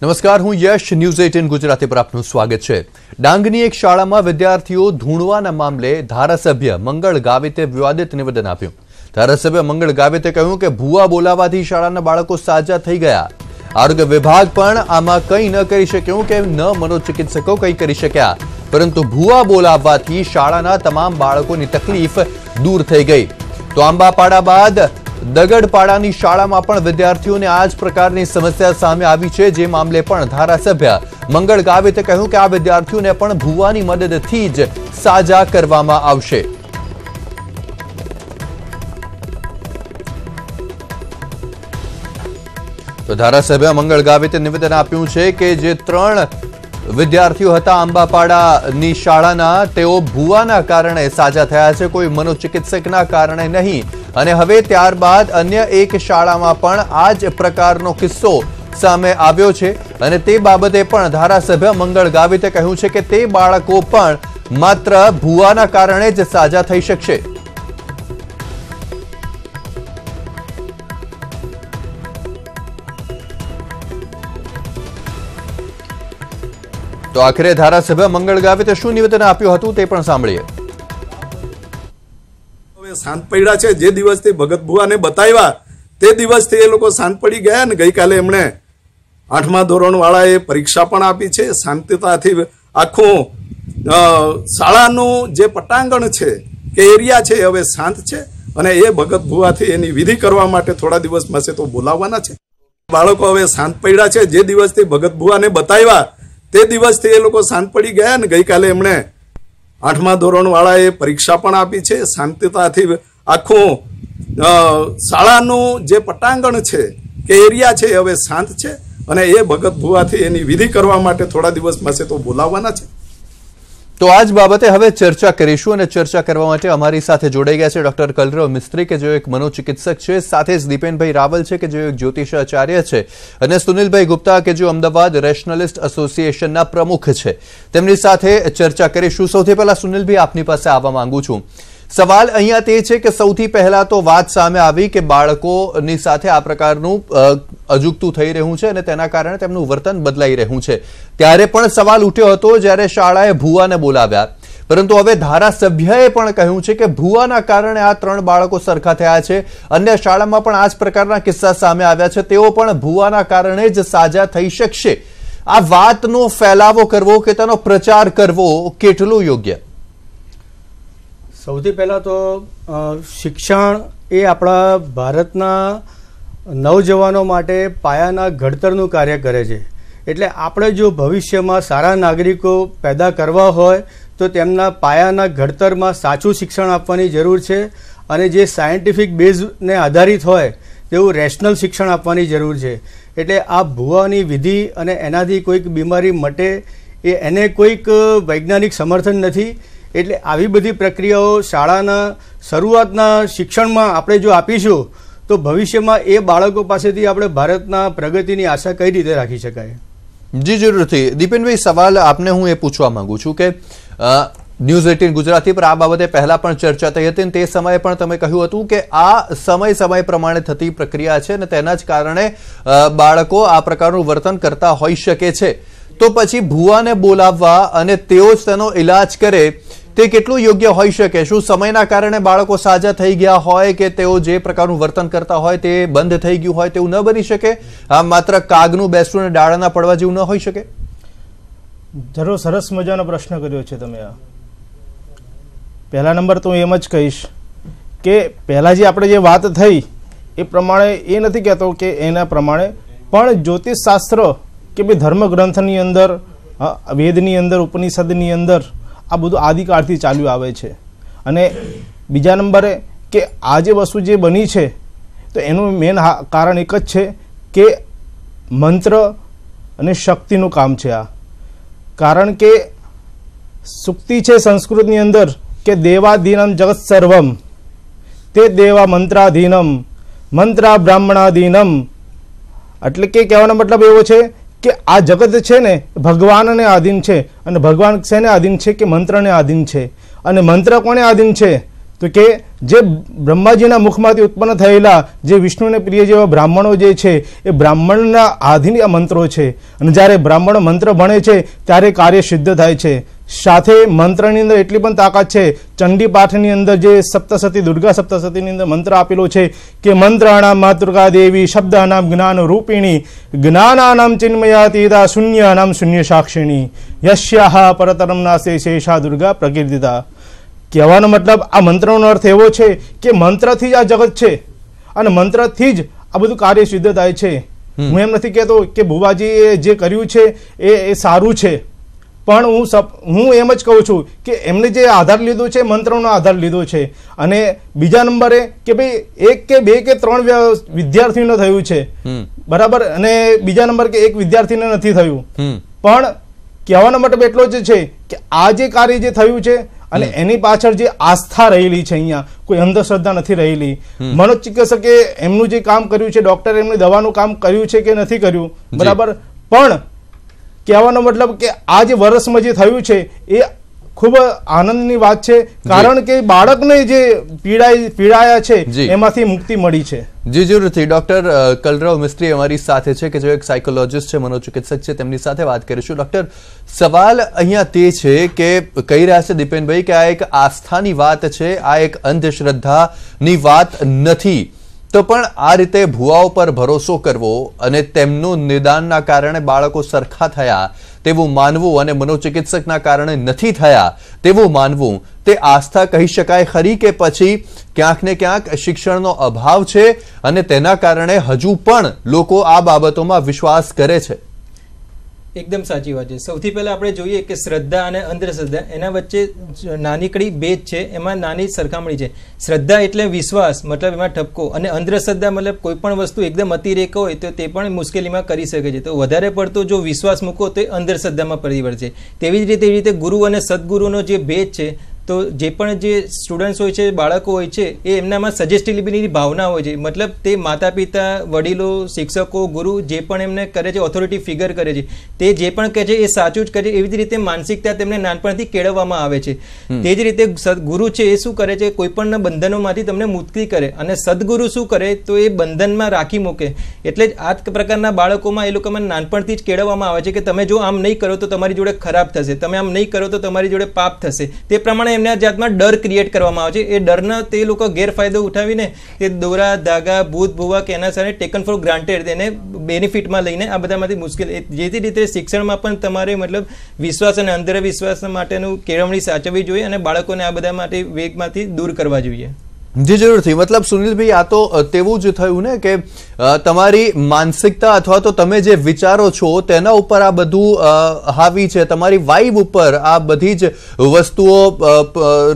નમસ્કાર, હું યશ ન્યૂઝ 18 ગુજરાતી પર આપનું સ્વાગત છે। ડાંગની એક શાળામાં વિદ્યાર્થીઓ ધૂણવાના મામલે ધારાસભ્ય મંગળ ગાવિતે વિવાદિત નિવેદન આપ્યું। ધારાસભ્ય મંગળ ગાવિતે કહ્યું કે ભૂવા બોલાવવાથી શાળાના બાળકો સાજા થઈ ગયા। આરોગ્ય વિભાગ પણ આમાં કંઈ ન કરી શક્યું કે ન મનોચિકિત્સકો કંઈ કરી શક્યા, પરંતુ ભૂવા બોલાવવાથી શાળાના તમામ બાળકોની તકલીફ દૂર થઈ ગઈ। તો આંબાપાડા બાદ દગડપાડાની શાળામાં પણ વિદ્યાર્થીઓને આ જ પ્રકારની સમસ્યા સામે આવી છે, જે મામલે પણ ધારાસભ્ય મંગળ ગાવિતે કહ્યું કે આ વિદ્યાર્થીઓને પણ ભૂવાની મદદથી જ સાજા કરવામાં આવશે। તો ધારાસભ્ય મંગળ ગાવિતે નિવેદન આપ્યું છે કે જે 3 વિદ્યાર્થીઓ હતા આંબાપાડાની શાળાના, તેઓ ભૂવાના કારણે સાજા થયા છે, કોઈ મનોચિકિત્સકના કારણે નહીં। અને હવે ત્યારબાદ અન્ય એક શાળામાં પણ આ જ પ્રકારનો કિસ્સો સામે આવ્યો છે અને તે બાબતે પણ ધારાસભ્ય મંગળ ગાવિતે કહ્યું છે કે તે બાળકો પણ માત્ર ભૂવાના કારણે જ સાજા થઈ શકશે। તો આખરે ધારાસભ્ય મંગળ ગાવિતે શું નિવેદન આપ્યું હતું તે પણ સાંભળીએ। શાંત પડ્યા છે। જે દિવસથી ભગત ભુવાને બતાવ્યા તે દિવસથી એ લોકો શાંત પડી ગયા ને ગઈકાલે એમણે 8મા ધોરણ વાળાએ પરીક્ષા પણ આપી છે। શાંતિતાથી આખું શાળાનું જે પટાંગણ છે કે એરિયા છે હવે શાંત છે અને એ ભગત ભુવાથી એની વિધિ કરવા માટે થોડા દિવસમાં છે તો બોલાવવાના છે। બાળકો હવે શાંત પડ્યા છે। જે દિવસથી ભગત ભુવાને બતાવ્યા તે દિવસથી એ લોકો શાંત પડી ગયા ને ગઈકાલે એમણે 8મા ધોરણ વાળાએ પરીક્ષા પણ આપી છે। શાંતિતાથી આખું શાળાનું જે પટાંગણ છે કે એરિયા છે હવે શાંત છે અને એ ભગત ભુવાથી એની વિધિ કરવા માટે થોડા દિવસમાં છે તો બોલાવવાના છે। તો આ જ બાબતે હવે ચર્ચા કરીશું અને ચર્ચા કરવા માટે અમારી સાથે જોડાઈ ગયા છે ડોક્ટર કલરવ મિસ્ત્રી કે જેઓ એક મનોચિકિત્સક છે, સાથે જ દીપેનભાઈ રાવલ છે કે જેઓ એક જ્યોતિષાચાર્ય છે, અને સુનિલભાઈ ગુપ્તા કે જેઓ અમદાવાદ રેશનલિસ્ટ એસોસિએશનના પ્રમુખ છે। તેમની સાથે ચર્ચા કરીશું। સૌથી પહેલા સુનિલભાઈ, આપની પાસે આવવા માંગુ છું। સવાલ અહીંયા તે છે કે સૌથી પહેલા તો વાત સામે આવી કે બાળકોની સાથે આ પ્રકારનું અજુગતું થઈ રહ્યું છે અને તેના કારણે તેમનું વર્તન બદલાઈ રહ્યું છે। ત્યારે પણ સવાલ ઉઠ્યો હતો જ્યારે શાળાએ ભૂવાને બોલાવ્યા, પરંતુ હવે ધારાસભ્યએ પણ કહ્યું છે કે ભૂવાના કારણે આ 3 બાળકો સરખા થયા છે। અન્ય શાળામાં પણ આ જ પ્રકારના કિસ્સા સામે આવ્યા છે, તેઓ પણ ભૂવાના કારણે જ સાજા થઈ શકશે। આ વાતનો ફેલાવો કરવો કે તેનો પ્રચાર કરવો કેટલું યોગ્ય? સૌથી પહેલાં તો શિક્ષણ એ આપણા ભારતના નવજવાનો માટે પાયાના ઘડતરનું કાર્ય કરે છે। એટલે આપણે જો ભવિષ્યમાં સારા નાગરિકો પેદા કરવા હોય તો તેમના પાયાના ઘડતરમાં સાચું શિક્ષણ આપવાની જરૂર છે અને જે સાયન્ટિફિક બેઝને આધારિત હોય તેવું રેશનલ શિક્ષણ આપવાની જરૂર છે। એટલે આ ભૂવાની વિધિ અને એનાથી કોઈક બીમારી મટે એને કોઈક વૈજ્ઞાનિક સમર્થન નથી। એટલે આવી બધી પ્રક્રિયાઓ શાળાના શરૂઆતના શિક્ષણમાં આપણે જો આપીશું તો ભવિષ્યમાં એ બાળકો પાસેથી આપણે ભારતના પ્રગતિની આશા કઈ રીતે રાખી શકાય? જી જરૂરથી દીપેનભાઈ, સવાલ આપને હું એ પૂછવા માંગુ છું કે ન્યૂઝ 18 ગુજરાતી પર આ બાબતે પહેલા પણ ચર્ચા થઈ હતી, તે સમયે પણ તમે કહ્યું હતું કે આ સમય પ્રમાણે થતી પ્રક્રિયા છે અને તેના જ કારણે બાળકો આ પ્રકારનું વર્તન કરતા હોઈ શકે છે। તો પછી ભૂવાને બોલાવવા અને તેઓ જ તેનો ઇલાજ કરે તે કેટલું યોગ્ય હોઈ શકે? શું સમયના કારણે બાળકો સાજા થઈ ગયા હોય કે તેઓ જે પ્રકારનું વર્તન કરતા હોય તે બંધ થઈ ગયું હોય તેવું ન બની શકે? આ માત્ર કાગનું બેસવું અને ડાળાના પડવા જેવું ન હોઈ શકે? જરૂર, સરસ મજાનો પ્રશ્ન કર્યો છે તમે। આ પહેલા નંબર તો હું એમ જ કહીશ કે પહેલાં જે આપણે જે વાત થઈ એ પ્રમાણે એ નથી કહેતો કે એના પ્રમાણે પણ જ્યોતિષશાસ્ત્ર કે ભાઈ ધર્મગ્રંથની અંદર, વેદની અંદર, ઉપનિષદની અંદર આ બધું આદિકાળથી ચાલ્યું આવે છે। અને બીજા નંબરે કે આ જે વસ્તુ જે બની છે તો એનું મેન કારણ એક જ છે કે મંત્ર અને શક્તિનું કામ છે આ। કારણ કે સુક્તિ છે સંસ્કૃતની અંદર કે દેવાધીનમ જગત સર્વમ તે દેવા મંત્રાધીનમ મંત્રા બ્રાહ્મણાધીનમ। એટલે કે કહેવાનો મતલબ એવો છે કે આ જગત છે ને ભગવાનને આધીન છે અને ભગવાન શેને આધીન છે કે મંત્રને આધીન છે। અને મંત્ર કોને આધીન છે? તો કે જે બ્રહ્માજીના મુખમાંથી ઉત્પન્ન થયેલા જે વિષ્ણુને પ્રિય જેવા બ્રાહ્મણો જે છે એ બ્રાહ્મણના આધીન આ મંત્રો છે, અને જ્યારે બ્રાહ્મણો મંત્ર ભણે છે ત્યારે કાર્ય સિદ્ધ થાય છે. સાથે મંત્રની અંદર એટલી પણ તાકાત છે, ચંડી પાઠની અંદર જે સપ્તસતી દુર્ગા સપ્તસતીની અંદર મંત્ર આપેલો છે કે મંત્રાણામ માતૃકા દેવી શબ્દાનામ જ્ઞાન રૂપિણી જ્ઞાનાનામ ચિન્મયાતીતા શૂન્યાનામ શૂન્ય સાક્ષિણી યસ્યાહ પરતરમ નાસ્તે શેષા દુર્ગા પ્રકીર્તિતા. કહેવાનો મતલબ આ મંત્રનો અર્થ એવો છે કે મંત્રથી જ આ જગત છે અને મંત્રથી જ આ બધું કાર્ય સિદ્ધ થાય છે. હું એમ નથી કહેતો કે ભુવાજીએ જે કર્યું છે એ સારું છે, પણ હું એમ જ કહું છું કે એમને જે આધાર લીધો છે મંત્રનો આધાર લીધો છે. અને બીજા નંબરે કે ભાઈ 1 કે 2 કે 3 વિદ્યાર્થીઓને થયું છે બરાબર, અને બીજા નંબર કે 1 વિદ્યાર્થીને નથી થયું. પણ કહેવાનો મતલબ એટલો જ છે કે આ જે કાર્ય જે થયું છે અને એની પાછળ જે આસ્થા રહેલી છે, અહીંયા કોઈ અંધશ્રદ્ધા નથી રહેલી. મનોચિકિત્સકે એમનું જે કામ કર્યું છે, ડોક્ટરે એમની દવાનું કામ કર્યું છે કે નથી કર્યું બરાબર, પણ કહેવાનો મતલબ કે આ જે વર્ષમાં જે થયું છે એ ખૂબ આનંદની વાત છે, કારણ કે બાળકને જે પીડાયા છે એમાંથી મુક્તિ મળી છે. જી જરૂરથી. ડોક્ટર કલરવ મિસ્ત્રી અમારી સાથે છે કે જે એક સાયકોલોજીસ્ટ છે, મનોચિકિત્સક છે, તેમની સાથે વાત કરીશું. ડોક્ટર, સવાલ અહીંયા તે છે કે કહી રહ્યા છે દીપેનભાઈ કે આ એક આસ્થાની વાત છે, આ એક અંધશ્રદ્ધાની વાત નથી. તો પણ આ રીતે ભુવાઓ પર ભરોસો કરવો અને તેમનું નિદાનના કારણે બાળકો સરખા થયા તેવું માનવું અને મનોચિકિત્સકના કારણે નથી થયા તેવું માનવું, તે આસ્થા કહી શકાય ખરી કે પછી ક્યાંક ને ક્યાંક શિક્ષણનો અભાવ છે અને તેના કારણે હજુ પણ લોકો આ બાબતોમાં વિશ્વાસ કરે છે? એકદમ સાચી વાત છે. સૌથી પહેલા આપણે જોઈએ કે શ્રદ્ધા અને અંધશ્રદ્ધા એના વચ્ચે નાનીકડી ભેદ છે, એમાં નાની સરખામણી છે. શ્રદ્ધા એટલે વિશ્વાસ, મતલબ એમાં ઠપકો, અને અંધશ્રદ્ધા મતલબ કોઈ પણ વસ્તુ એકદમ અતિરેક હોય તો તે પણ મુશ્કેલીમાં કરી શકે છે. તો વધારે પડતો જો વિશ્વાસ મૂકો તો અંધશ્રદ્ધામાં પરિવર્તે છે. તેવી જ રીતે ગુરુ અને સદગુરુનો જે ભેદ છે, તો જે પણ જે સ્ટુડન્ટ્સ હોય છે, બાળકો હોય છે, એ એમનામાં સજેસ્ટિબિલિટીની ભાવના હોય છે. મતલબ તે માતા પિતા, વડીલો, શિક્ષકો, ગુરુ જે પણ એમને કરે છે, ઓથોરિટી ફિગર કરે છે, તે જે પણ કહે છે એ સાચું જ કરે છે. એવી જ રીતે માનસિકતા તેમને નાનપણથી કેળવવામાં આવે છે. તે જ રીતે ગુરુ છે એ શું કરે છે, કોઈ પણ બંધનોમાંથી તમને મુક્તિ કરે, અને સદગુરુ શું કરે તો એ બંધનમાં રાખી મૂકે. એટલે જ આ પ્રકારના બાળકોમાં એ લોકોમાં નાનપણથી જ કેળવવામાં આવે છે કે તમે જો આમ નહીં કરો તો તમારી જોડે ખરાબ થશે, તમે આમ નહીં કરો તો તમારી જોડે પાપ થશે. તે પ્રમાણે એમના જાતમાં ડર ક્રિએટ કરવામાં આવે છે. એ ડરના તે લોકો ગેરફાયદો ઉઠાવીને એ દોરા, ધાગા, ભૂત, ભુવા કે એના સાથે ટેકન ફોર ગ્રાન્ટેડ એને બેનિફિટમાં લઈને આ બધામાંથી મુશ્કેલ. જેથી રીતે શિક્ષણમાં પણ તમારે મતલબ વિશ્વાસ અને અંધવિશ્વાસ માટેનું કેળવણી સાચવવી જોઈએ અને બાળકોને આ બધા માટે વેગમાંથી દૂર કરવા જોઈએ. જી જરૂરથી. મતલબ સુનિલભાઈ, આ તો તેવું જ થયું ને કે તમારી માનસિકતા અથવા તો તમે જે વિચારો છો તેના ઉપર આ બધું હાવી છે, તમારી વાઇબ ઉપર આ બધી જ વસ્તુઓ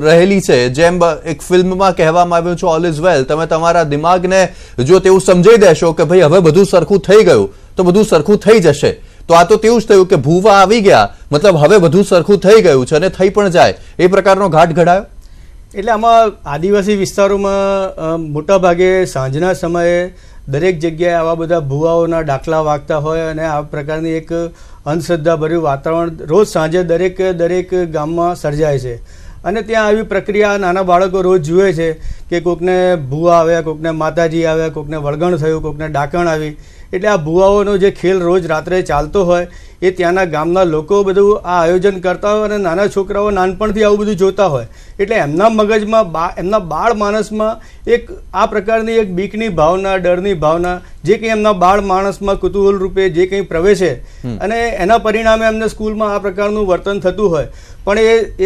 રહેલી છે. જેમ એક ફિલ્મમાં કહેવામાં આવ્યું છે ઓલ ઇઝ વેલ, તમે તમારા દિમાગને જો તેવું સમજાઈ દેશો કે ભાઈ હવે બધું સરખું થઈ ગયું તો બધું સરખું થઈ જશે. તો આ તો તેવું જ થયું કે ભૂવા આવી ગયા, મતલબ હવે બધું સરખું થઈ ગયું છે અને થઈ પણ જાય, એ પ્રકારનો ઘાટ ઘડાયો. એટલે આમાં આદિવાસી વિસ્તારોમાં મોટા ભાગે સાંજના સમયે દરેક જગ્યાએ આવા બધા ભુવાઓના દાખલા વાગતા હોય અને આ પ્રકારની એક અંધશ્રદ્ધાભર્યું વાતાવરણ રોજ સાંજે દરેક ગામમાં સર્જાય છે. અને ત્યાં આવી પ્રક્રિયા નાના બાળકો રોજ જુએ છે કે કોકને ભુવા આવ્યા, કોકને માતાજી આવ્યા, કોકને વળગણ થયું, કોકને ડાકણ આવી. એટલે આ ભુવાઓનો જે ખેલ રોજ રાત્રે ચાલતો હોય એ ત્યાંના ગામના લોકો બધું આ આયોજન કરતા હોય અને નાના છોકરાઓ નાનપણથી આવું બધું જોતા હોય. એટલે એમના મગજમાં, એમના બાળ માણસમાં એક આ પ્રકારની એક બીકની ભાવના, ડરની ભાવના જે કંઈ એમના બાળ માણસમાં કુતૂહલ રૂપે જે કંઈ પ્રવેશે અને એના પરિણામે એમને સ્કૂલમાં આ પ્રકારનું વર્તન થતું હોય. પણ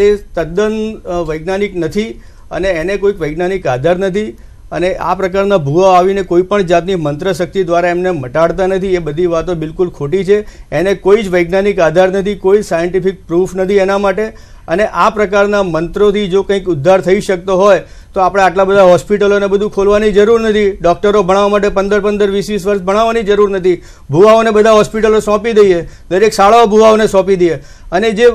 એ તદ્દન વૈજ્ઞાનિક નથી અને એને કોઈક વૈજ્ઞાનિક આધાર નથી. અને આ પ્રકારના ભુવા આવીને કોઈ પણ જાતની મંત્ર શક્તિ દ્વારા એમને મટાડતા નથી. એ બધી વાતો બિલકુલ ખોટી છે. એને કોઈ જ વૈજ્ઞાનિક આધાર નથી, કોઈ સાયન્ટિફિક પ્રૂફ નથી એના માટે. અને આ પ્રકારના મંત્રોથી જો કંઈક ઉદ્ધાર થઈ શકતો હોય તો આપણે આટલા બધા હોસ્પિટલોને બધું ખોલવાની જરૂર નથી. ડૉક્ટરો ભણાવવા માટે 15-15, 20-20 વર્ષ ભણાવવાની જરૂર નથી. ભુવાઓને બધા હોસ્પિટલો સોંપી દઈએ, દરેક શાળાઓ ભુવાઓને સોંપી દઈએ. અને જે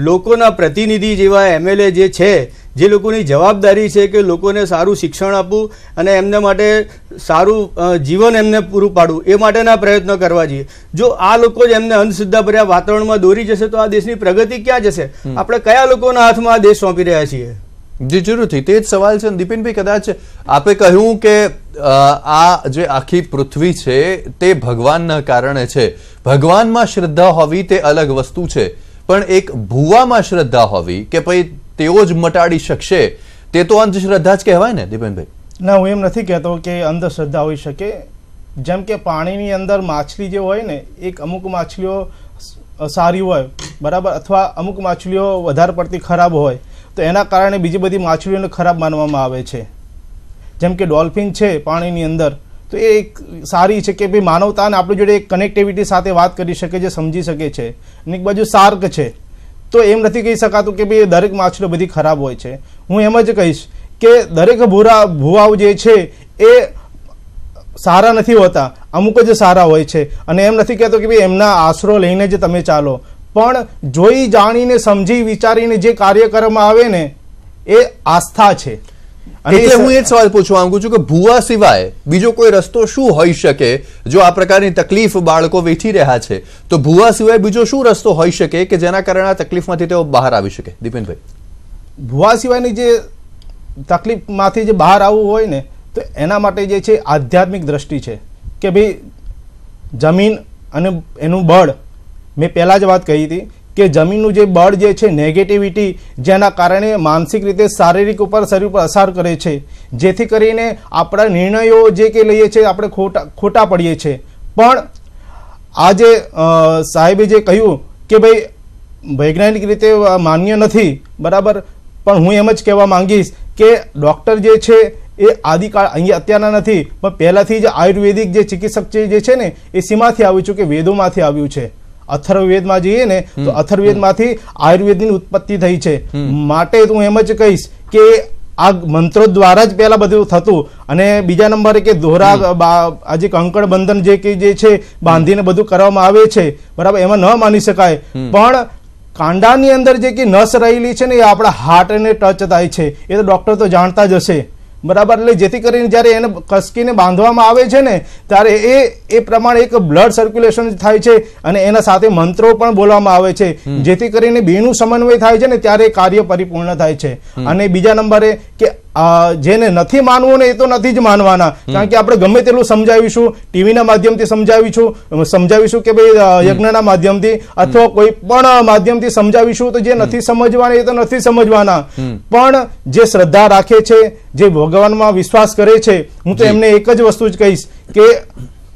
લોકોના પ્રતિનિધિ જેવા MLA જે છે, જે લોકોની જવાબદારી છે કે લોકોને સારું શિક્ષણ આપવું અને એમના માટે સારું જીવન એમને પૂરું પાડવું, એ માટેના પ્રયત્નો કરવા જોઈએ. જો આ લોકો જ એમને અંધશ્રદ્ધાભર્યા વાતાવરણમાં દોરી જશે તો આ દેશની પ્રગતિ ક્યાં જશે? આપણે કયા લોકોના હાથમાં આ દેશ સોંપી રહ્યા છીએ? જી જરૂરથી, તે જ સવાલ છે. દીપેનભાઈ, કદાચ આપે કહ્યું કે આ જે આખી પૃથ્વી છે તે ભગવાનના કારણે છે. ભગવાનમાં શ્રદ્ધા હોવી તે અલગ વસ્તુ છે, પણ એક ભૂવામાં શ્રદ્ધા હોવી કે ભાઈ તેઓ જ મટાડી શકશે, તે તો અંધશ્રદ્ધા જ કહેવાય ને દીપેનભાઈ? ના, હું એમ નથી કહેતો કે અંધશ્રદ્ધા હોઈ શકે. જેમ કે પાણીની અંદર માછલી જે હોય ને, એક અમુક માછલીઓ સારી હોય બરાબર, અથવા અમુક માછલીઓ વધારે પડતી ખરાબ હોય, તો એના કારણે બીજી બધી માછલીઓને ખરાબ માનવામાં આવે છે. જેમ કે ડોલ્ફિન છે પાણીની અંદર, તો એ એક સારી છે કે ભાઈ માનવતા અને આપણી જોડે એક કનેક્ટિવિટી સાથે વાત કરી શકે છે, સમજી શકે છે. અને એક બાજુ શાર્ક છે, તો એમ નથી કહી શકાતું કે ભાઈ દરેક માછલીઓ બધી ખરાબ હોય છે. હું એમ જ કહીશ કે દરેક ભૂવાઓ જે છે એ સારા નથી હોતા, અમુક જ સારા હોય છે. અને એમ નથી કહેતો કે ભાઈ એમના આશરો લઈને જ તમે ચાલો, પણ જોઈ જાણીને સમજી વિચારીને જે કાર્ય કરવામાં આવે ને એ આસ્થા છે. એટલે હું એ જ સવાલ પૂછવા માંગુ છું કે ભૂવા સિવાય બીજો કોઈ રસ્તો શું હોઈ શકે? જો આ પ્રકારની તકલીફ બાળકો વેઠી રહ્યા છે, તો ભૂવા સિવાય બીજો શું રસ્તો હોઈ શકે કે જેના કારણે આ તકલીફમાંથી તેઓ બહાર આવી શકે? દીપેનભાઈ, ભૂવા સિવાયની જે તકલીફમાંથી જે બહાર આવવું હોય ને, તો એના માટે જે છે આધ્યાત્મિક દ્રષ્ટિ છે કે ભાઈ જમીન અને એનું બળ. મેં પહેલાં જ વાત કહી હતી કે જમીનનું જે બળ જે છે, નેગેટિવિટી, જેના કારણે માનસિક રીતે શારીરિક ઉપર શરીર ઉપર અસર કરે છે, જેથી કરીને આપણા નિર્ણયો જે કે લઈએ છીએ આપણે ખોટા પડીએ છીએ. પણ આજે સાહેબે જે કહ્યું કે ભાઈ વૈજ્ઞાનિક રીતે માન્ય નથી બરાબર, પણ હું એમ જ કહેવા માંગીશ કે ડૉક્ટર જે છે એ આદિકાળ અહીંયા અત્યારના નથી, પણ પહેલાંથી જ આયુર્વેદિક જે ચિકિત્સક જે છે ને એ શેમાંથી આવ્યું છે કે વેદોમાંથી આવ્યું છે. અથર્વવેદમાં જઈએ ને તો અથર્વવેદમાંથી આયુર્વેદની ઉત્પત્તિ થઈ છે. માટે હું એમ જ કહીશ કે આ મંત્રો દ્વારા જ પહેલા બધું થતું. અને બીજા નંબરે કે દોહરા આજે કંકણ બંધન જે છે બાંધીને બધું કરવામાં આવે છે બરાબર, એમાં ન માની શકાય. પણ કાંડાની અંદર જે કે નસ રહેલી છે ને એ આપણા હાર્ટને ટચ થાય છે, એ તો ડૉક્ટર તો જાણતા જ હશે બરાબર. એટલે જેથી કરીને જ્યારે એને કસકીને બાંધવામાં આવે છે ને ત્યારે એ પ્રમાણે એક બ્લડ સર્ક્યુલેશન થાય છે અને એના સાથે મંત્રો પણ બોલવામાં આવે છે, જેથી કરીને બેનું સમન્વય થાય છે ને ત્યારે કાર્ય પરિપૂર્ણ થાય છે. અને બીજા નંબરે કે જેને નથી માનવું ને એ તો નથી જ માનવાના, કારણ કે આપણે ગમે તેટલું સમજાવીશું, ટીવીના માધ્યમથી સમજાવીશું કે ભાઈ યજ્ઞના માધ્યમથી અથવા કોઈ પણ માધ્યમથી સમજાવીશું, તો જે નથી સમજવાના એ તો નથી સમજવાના. પણ જે શ્રદ્ધા રાખે છે, જે ભગવાનમાં વિશ્વાસ કરે છે, હું તો એમને એક જ વસ્તુ જ કહીશ કે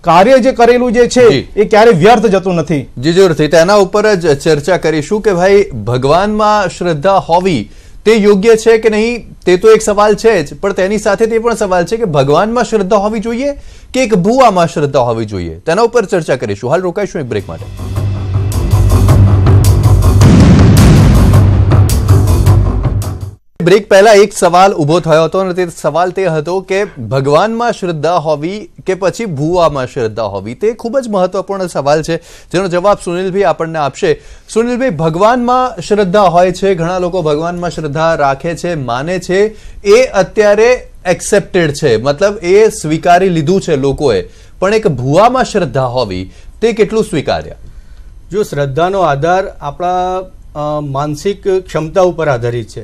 કાર્ય જે કરેલું જે છે એ ક્યારે વ્યર્થ જતું નથી. જી જરૂરથી, તેના ઉપર જ ચર્ચા કરીશું કે ભાઈ ભગવાનમાં શ્રદ્ધા હોવી તે યોગ્ય છે કે નહીં, તે તો એક સવાલ છે જ, પણ તેની સાથે તે પણ સવાલ છે કે ભગવાનમાં શ્રદ્ધા હોવી જોઈએ કે એક ભૂવામાં શ્રદ્ધા હોવી જોઈએ. તેના ઉપર ચર્ચા કરીશું. હાલ રોકાઈશું એક બ્રેક માટે. બ્રેક પહેલા એક સવાલ ઉભો થયો હતો અને તે સવાલ તે હતો કે ભગવાનમાં શ્રદ્ધા હોવી કે પછી ભૂવામાં શ્રદ્ધા હોવી. તે ખૂબ જ મહત્વપૂર્ણ સવાલ છે, જેનો જવાબ સુનિલભાઈ આપણને આપશે. સુનિલભાઈ, ભગવાનમાં શ્રદ્ધા હોય છે, ઘણા લોકો ભગવાનમાં શ્રદ્ધા રાખે છે, માને છે, એ અત્યારે એક્સેપ્ટેડ છે, મતલબ એ સ્વીકારી લીધું છે લોકોએ. પણ એક ભૂવામાં શ્રદ્ધા હોવી તે કેટલું સ્વીકાર્ય? જો શ્રદ્ધાનો આધાર આપણા માનસિક ક્ષમતા ઉપર આધારિત છે.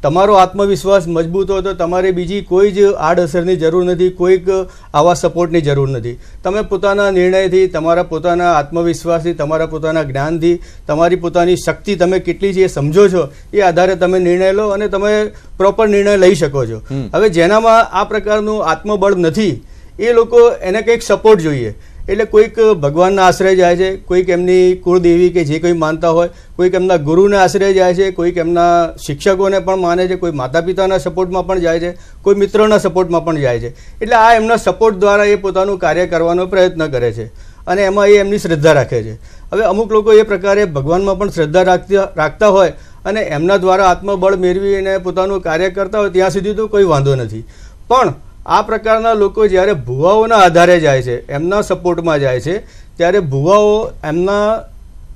તમારો આત્મવિશ્વાસ મજબૂત હોય તો તમારે બીજી કોઈ જ આડઅસરની જરૂર નથી, કોઈક આવા સપોર્ટની જરૂર નથી. તમે પોતાના નિર્ણયથી, તમારા પોતાના આત્મવિશ્વાસથી, તમારા પોતાના જ્ઞાનથી, તમારી પોતાની શક્તિ તમે કેટલી છે એ સમજો છો, એ આધારે તમે નિર્ણય લો અને તમે પ્રોપર નિર્ણય લઈ શકો છો. હવે જેનામાં આ પ્રકારનું આત્મબળ નથી એ લોકો એને કંઈક સપોર્ટ જોઈએ, એટલે કોઈક ભગવાનના આશ્રય જાય છે, કોઈક એમની કુળદેવી કે જે કંઈ માનતા હોય, કોઈક એમના ગુરુને આશ્રય જાય છે, કોઈક એમના શિક્ષકોને પણ માને છે, કોઈ માતા પિતાના સપોર્ટમાં પણ જાય છે, કોઈ મિત્રોના સપોર્ટમાં પણ જાય છે. એટલે આ એમના સપોર્ટ દ્વારા એ પોતાનું કાર્ય કરવાનો પ્રયત્ન કરે છે અને એમાં એ એમની શ્રદ્ધા રાખે છે. હવે અમુક લોકો એ પ્રકારે ભગવાનમાં પણ શ્રદ્ધા રાખતા હોય અને એમના દ્વારા આત્મબળ મેળવીને પોતાનું કાર્ય કરતા હોય ત્યાં સુધી તો કોઈ વાંધો નથી. પણ આ પ્રકારના લોકો જ્યારે ભુવાઓના આધારે જાય છે, એમના સપોર્ટમાં જાય છે, ત્યારે ભુવાઓ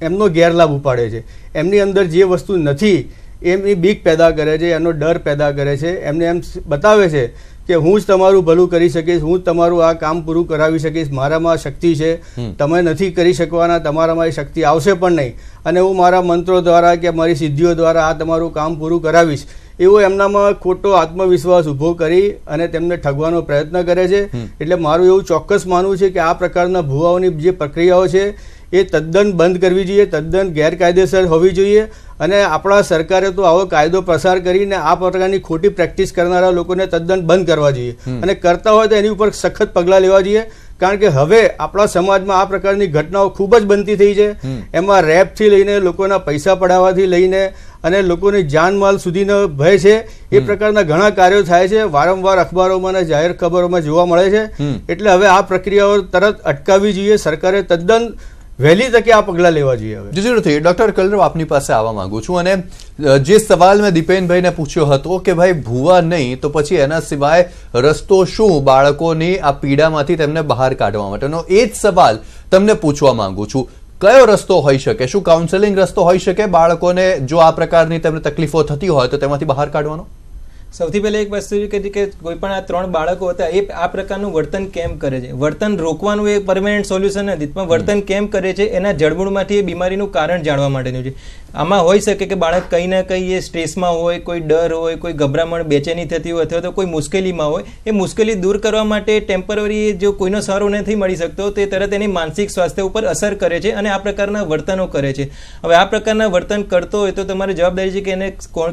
એમનો ગેરલાભ ઉપાડે છે. એમની અંદર જે વસ્તુ નથી એમની બીક પેદા કરે છે, એનો ડર પેદા કરે છે, એમને એમ બતાવે છે કે હું જ તમારું ભલું કરી શકીશ, હું જ તમારું આ કામ પૂરું કરાવી શકીશ, મારામાં શક્તિ છે, તમે નથી કરી શકવાના, તમારામાં એ શક્તિ આવશે પણ નહીં, અને હું મારા મંત્રો દ્વારા કે મારી સિદ્ધિઓ દ્વારા આ તમારું કામ પૂરું કરાવીશ, એવો એમનામાં ખોટો આત્મવિશ્વાસ ઊભો કરી અને તેમને ઠગવાનો પ્રયત્ન કરે છે. એટલે મારું એવું ચોક્કસ માનવું છે કે આ પ્રકારના ભુવાઓની જે પ્રક્રિયાઓ છે એ તદ્દન બંધ કરવી જોઈએ, તદ્દન ગેરકાયદેસર હોવી જોઈએ, અને આપણા સરકારે તો આવો કાયદો પ્રસાર કરીને આ પ્રકારની ખોટી પ્રેક્ટિસ કરનારા લોકોને તદ્દન બંધ કરવા જોઈએ, અને કરતા હોય તો એની ઉપર સખત પગલાં લેવા જોઈએ. કારણ કે હવે આપણા સમાજમાં આ પ્રકારની ઘટનાઓ ખૂબ જ બનતી થઈ છે. એમાં રેપથી લઈને લોકોના પૈસા પડાવવાથી લઈને અને લોકોની જાનમાલ સુધીનો ભય છે, એ પ્રકારના ઘણા કાર્યો થાય છે, વારંવાર અખબારોમાં અને જાહેર ખબરોમાં જોવા મળે છે. એટલે હવે આ પ્રક્રિયાઓ તરત અટકાવવી જોઈએ, સરકારે તદ્દન વહેલી તકે આ પગલાં લેવા જોઈએ. હવે જરૂરથી ડોક્ટર કલરવ આપની પાસે આવવા માંગુ છું, અને જે સવાલ મેં દીપેનભાઈને પૂછ્યો હતો કે ભાઈ ભૂવા નહીં તો પછી એના સિવાય રસ્તો શું બાળકોની આ પીડામાંથી તેમને બહાર કાઢવા માટેનો, એ જ સવાલ તમને પૂછવા માંગુ છું. કયો રસ્તો હોઈ શકે? શું કાઉન્સેલિંગ રસ્તો હોઈ શકે બાળકોને જો આ પ્રકારની તેમને તકલીફો થતી હોય તો તેમાંથી બહાર કાઢવાનો? સૌથી પહેલા એક વસ્તુ કે કોઈ પણ આ 3 બાળકો હતા એ આ પ્રકારનું વર્તન કેમ કરે છે, વર્તન રોકવાનું એ પરમેનન્ટ સોલ્યુશન નથી, પણ વર્તન કેમ કરે છે એના જડમૂળમાંથી એ બીમારીનું કારણ જાણવા માટેનું છે. આમાં હોઈ શકે કે બાળક કંઈ ના કંઈ એ સ્ટ્રેસમાં હોય, કોઈ ડર હોય, કોઈ ગભરામણ બેચેની થતી હોય, અથવા તો કોઈ મુશ્કેલીમાં હોય. એ મુશ્કેલી દૂર કરવા માટે ટેમ્પરરી જો કોઈનો સહારો નથી મળી શકતો તે તરત એની માનસિક સ્વાસ્થ્ય ઉપર અસર કરે છે અને આ પ્રકારના વર્તનો કરે છે. હવે આ પ્રકારના વર્તન કરતો હોય તો તમારી જવાબદારી છે કે એને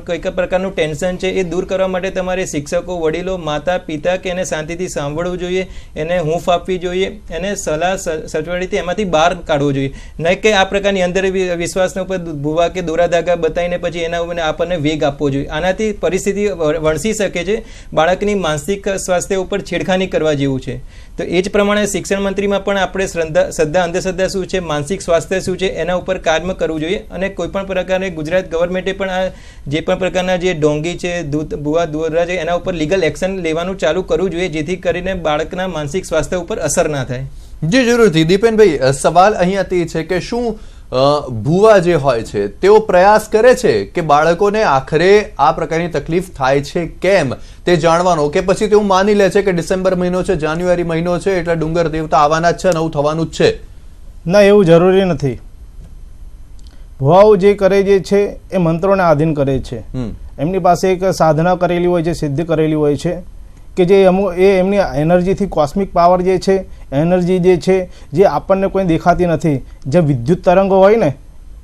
કઈ પ્રકારનું ટેન્શન છે એ દૂર કરવા માટે તમારે શિક્ષકો, વડીલો, માતા પિતા કે એને શાંતિથી સાંભળવું જોઈએ, એને હૂંફ આપવી જોઈએ, એને સલાહ સચવાડીથી એમાંથી બહાર કાઢવું જોઈએ, નહીં કે આ પ્રકારની અંદર વિશ્વાસના ઉપર ભૂવા કે દોરા ધાગા બતાવીને પછી એના ઉપર આપણને વેગ આપવો જોઈએ. આનાથી પરિસ્થિતિ વણસી શકે છે, બાળકની માનસિક સ્વાસ્થ્ય ઉપર છેડખાની કરવા જેવું છે. તો એ જ પ્રમાણે શિક્ષણ મંત્રીમાં પણ આપણે શ્રદ્ધા અંધશ્રદ્ધા શું છે, માનસિક સ્વાસ્થ્ય શું છે એના ઉપર કાર્ય કરવું જોઈએ. અને કોઈ પણ પ્રકારે ગુજરાત ગવર્મેન્ટે પણ આ જે પણ પ્રકારના જે ડોંગી છે, ભૂવા દોરા છે એના ઉપર લીગલ એક્શન લેવાનું ચાલુ કરવું જોઈએ, જેથી કરીને બાળકના માનસિક સ્વાસ્થ્ય ઉપર અસર ના થાય. જી જરૂરથી. દીપેનભાઈ, સવાલ અહીંયાથી છે કે શું ભૂવા જે હોય છે તેઓ પ્રયાસ કરે છે કે બાળકોને આખરે આ પ્રકારની તકલીફ થાય છે કેમ તે જાણવાનો, કે પછી તેવું માની લે છે કે ડિસેમ્બર મહિનો છે, જાન્યુઆરી મહિનો છે એટલે ડુંગર દેવતા આવવાના જ છે, નવું થવાનું જ છે? ના, એવું જરૂરી નથી. ભુવાઓ જે કરે જે છે એ મંત્રોને આધીન કરે છે. એમની પાસે એક સાધના કરેલી હોય છે, સિદ્ધ કરેલી હોય છે કે જે એમની એનર્જીથી, કોસ્મિક પાવર જે છે, એનર્જી જે છે જે આપણને કોઈ દેખાતી નથી. જે વિદ્યુત તરંગો હોય ને,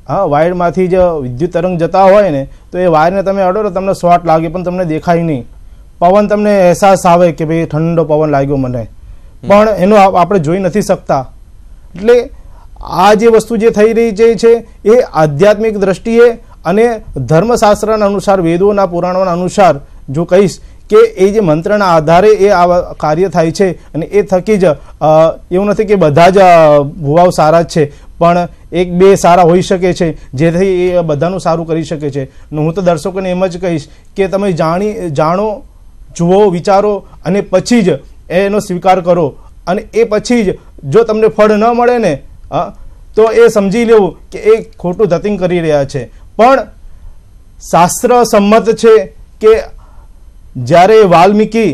હા, વાયરમાંથી જે વિદ્યુત તરંગ જતા હોય ને તો એ વાયરને તમે અડો તો તમને શોર્ટ લાગે પણ તમને દેખાય નહીં. પવન તમને અહેસાસ આવે કે ભાઈ ઠંડો પવન લાગ્યો મને, પણ એનો આપણે જોઈ નથી શકતા. એટલે આ જે વસ્તુ જે થઈ રહી છે એ આધ્યાત્મિક દ્રષ્ટિએ અને ધર્મશાસ્ત્રના અનુસાર, વેદોના પુરાણોના અનુસાર જો કહીશ કે એ જે મંત્રના આધારે એ આ કાર્ય થાય છે, અને એ થકી જ એવું નથી કે બધા જ ભુવાઓ સારા જ છે, પણ 1-2 સારા હોઈ શકે છે જેથી એ બધાનું સારું કરી શકે છે. હું તો દર્શકોને એમ જ કહીશ કે તમે જાણો, જુઓ, વિચારો અને પછી જ એનો સ્વીકાર કરો, અને એ પછી જ જો તમને ફળ ન મળે ને તો એ સમજી લેવું કે એ ખોટું ધતિંગ કરી રહ્યા છે. પણ શાસ્ત્ર સંમત છે કે જ્યારે વાલ્મીકી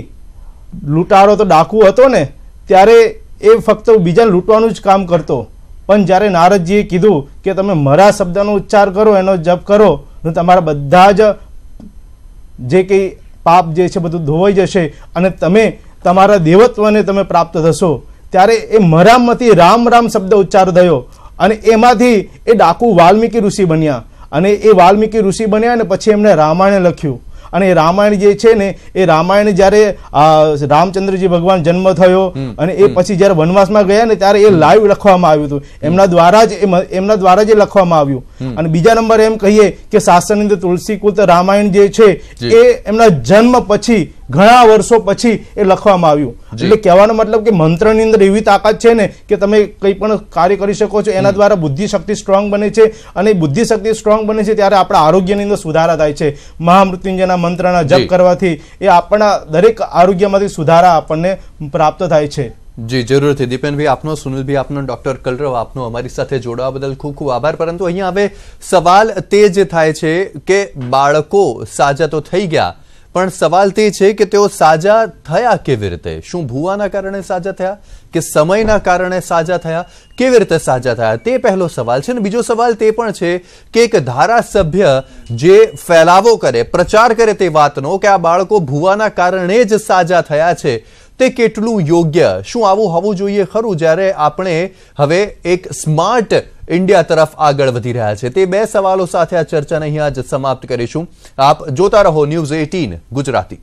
લૂંટારો તો ડાકુ હતો ને ત્યારે એ ફક્ત બીજાને લૂંટવાનું જ કામ કરતો, પણ જ્યારે નારદજીએ કીધું કે તમે મારા શબ્દનો ઉચ્ચાર કરો, એનો જપ કરો તો તમારા બધા જ જે કંઈ પાપ જે છે બધું ધોવાઈ જશે અને તમે તમારા દેવત્વને તમે પ્રાપ્ત થશો. ત્યારે એ મરામથી રામ રામ શબ્દ ઉચ્ચાર થયો અને એમાંથી એ ડાકુ વાલ્મીકી ઋષિ બન્યા. અને એ વાલ્મીકી ઋષિ બન્યા અને પછી એમને રામાયણ લખ્યું. અને એ રામાયણ જે છે ને એ રામાયણ જ્યારે રામચંદ્રજી ભગવાન જન્મ થયો અને એ પછી જ્યારે વનવાસમાં ગયા ને ત્યારે એ લાઈવ લખવામાં આવ્યું હતું, એમના દ્વારા જ લખવામાં આવ્યું. અને બીજા નંબર એમ કહીએ કે શાસ્ત્રની અંદર તુલસીકૃત રામાયણ જે છે એ એમના જન્મ પછી ઘણા વર્ષો પછી એ લખવામાં આવ્યું. એટલે કહેવાનો મતલબ કે મંત્રની અંદર એવી તાકાત છે ને કે તમે કંઈ પણ કાર્ય કરી શકો છો. એના દ્વારા બુદ્ધિ શક્તિ સ્ટ્રોંગ બને છે, અને બુદ્ધિ શક્તિ સ્ટ્રોંગ બને છે ત્યારે આપણા આરોગ્યની અંદર સુધારા થાય છે. મહામૃત્યુંજયના મંત્રના જપ કરવાથી એ આપણા દરેક આરોગ્યમાંથી સુધારા આપણને પ્રાપ્ત થાય છે. જી જરૂરથી દીપેનભાઈ આપનો, સુનિલભાઈ આપનો, ડોક્ટર કલરવ આપનો અમારી સાથે જોડાવા બદલ ખૂબ ખૂબ આભાર. પરંતુ અહીંયા હવે સવાલ તે જ થાય છે કે બાળકો સાજા તો થઈ ગયા, પણ સવાલ તે છે કે તેઓ સાજા થયા કેવી રીતે? શું ભૂવાના કારણે સાજા થયા કે સમયના કારણે સાજા થયા? કેવી રીતે સાજા થયા તે પહેલો સવાલ છે. અને બીજો સવાલ તે પણ છે કે એક ધારાસભ્ય જે ફેલાવો કરે, પ્રચાર કરે તે વાતનો કે આ બાળકો ભૂવાના કારણે જ સાજા થયા છે, તે કેટલું યોગ્ય? શું આવું હોવું જોઈએ ખરું જ્યારે આપણે હવે એક સ્માર્ટ ઇન્ડિયા તરફ આગળ વધી રહ્યા છે? તે બે સવાલો સાથે આ ચર્ચાને અહીંયા જ સમાપ્ત કરીશું. આપ જોતા રહો ન્યૂઝ 18 ગુજરાતી.